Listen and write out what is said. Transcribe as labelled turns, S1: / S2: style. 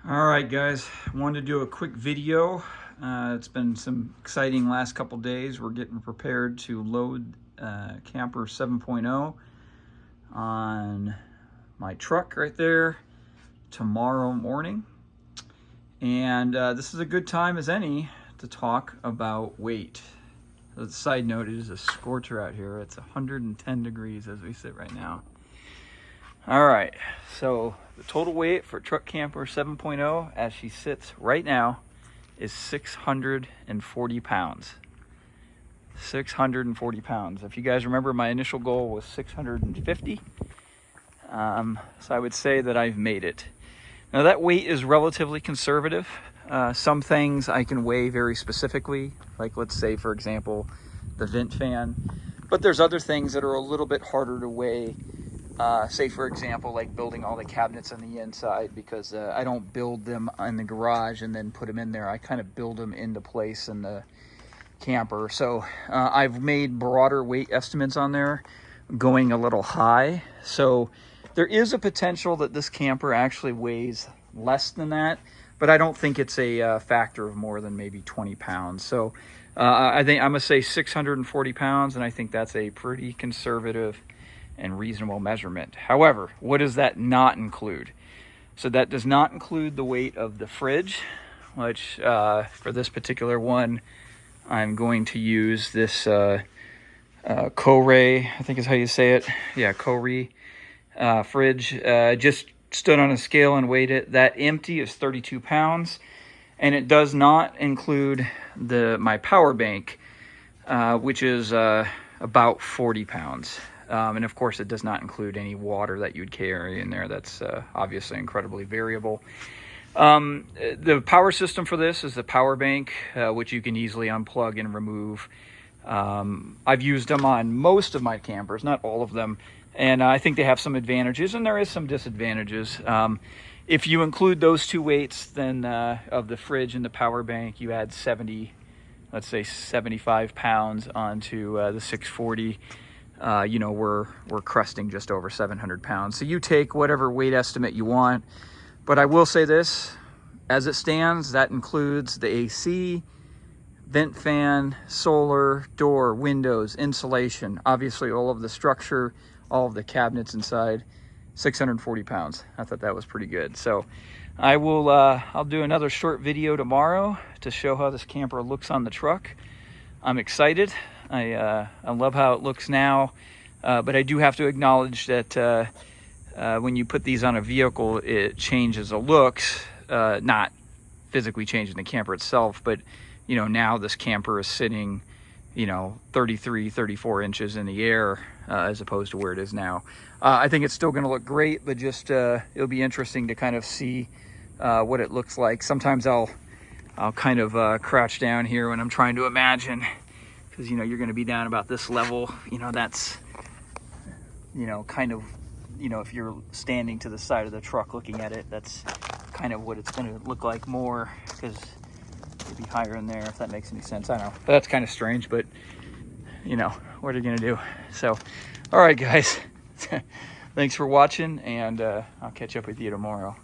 S1: All right, guys, wanted to do a quick video. It's been some exciting last couple days. We're getting prepared to load Camper 7.0 on my truck right there tomorrow morning. And this is a good time as any to talk about weight. As a side note, it is a scorcher out here. It's 110 degrees as we sit right now. All right, so the total weight for Truck Camper 7.0 as she sits right now is 640 pounds. 640 pounds. If you guys remember, my initial goal was 650. So I would say that I've made it. Now that weight is relatively conservative. Some things I can weigh very specifically, like let's say, for example, the vent fan. But there's other things that are a little bit harder to weigh. Say, for example, like building all the cabinets on the inside, because I don't build them in the garage and then put them in there. I kind of build them into place in the camper. So I've made broader weight estimates on there, going a little high. So there is a potential that this camper actually weighs less than that, but I don't think it's a factor of more than maybe 20 pounds. So I think I'm going to say 640 pounds, and I think that's a pretty conservative and reasonable measurement. However, what does that not include? So that does not include the weight of the fridge, which for this particular one, I'm going to use this Koray, I think is how you say it. Yeah, Koray fridge. Just stood on a scale and weighed it. That empty is 32 pounds. And it does not include my power bank, which is about 40 pounds. And of course, it does not include any water that you'd carry in there. That's obviously incredibly variable. The power system for this is the power bank, which you can easily unplug and remove. I've used them on most of my campers, not all of them. And I think they have some advantages, and there is some disadvantages. If you include those two weights, then of the fridge and the power bank, you add let's say 75 pounds onto the 640. We're cresting just over 700 pounds. So you take whatever weight estimate you want. But I will say this, as it stands, that includes the AC, vent fan, solar, door, windows, insulation, obviously all of the structure, all of the cabinets inside, 640 pounds. I thought that was pretty good. So I'll do another short video tomorrow to show how this camper looks on the truck. I'm excited. I love how it looks now, but I do have to acknowledge that when you put these on a vehicle, it changes the looks, not physically changing the camper itself, but now this camper is sitting 33, 34 inches in the air as opposed to where it is now. I think it's still going to look great, but just it'll be interesting to kind of see what it looks like. Sometimes I'll kind of crouch down here when I'm trying to imagine, because you're going to be down about this level. That's kind of if you're standing to the side of the truck looking at it, that's kind of what it's going to look like more, because it'd be higher in there, if that makes any sense. I don't know, but that's kind of strange, but what are you going to do? So all right, guys, thanks for watching, and I'll catch up with you tomorrow.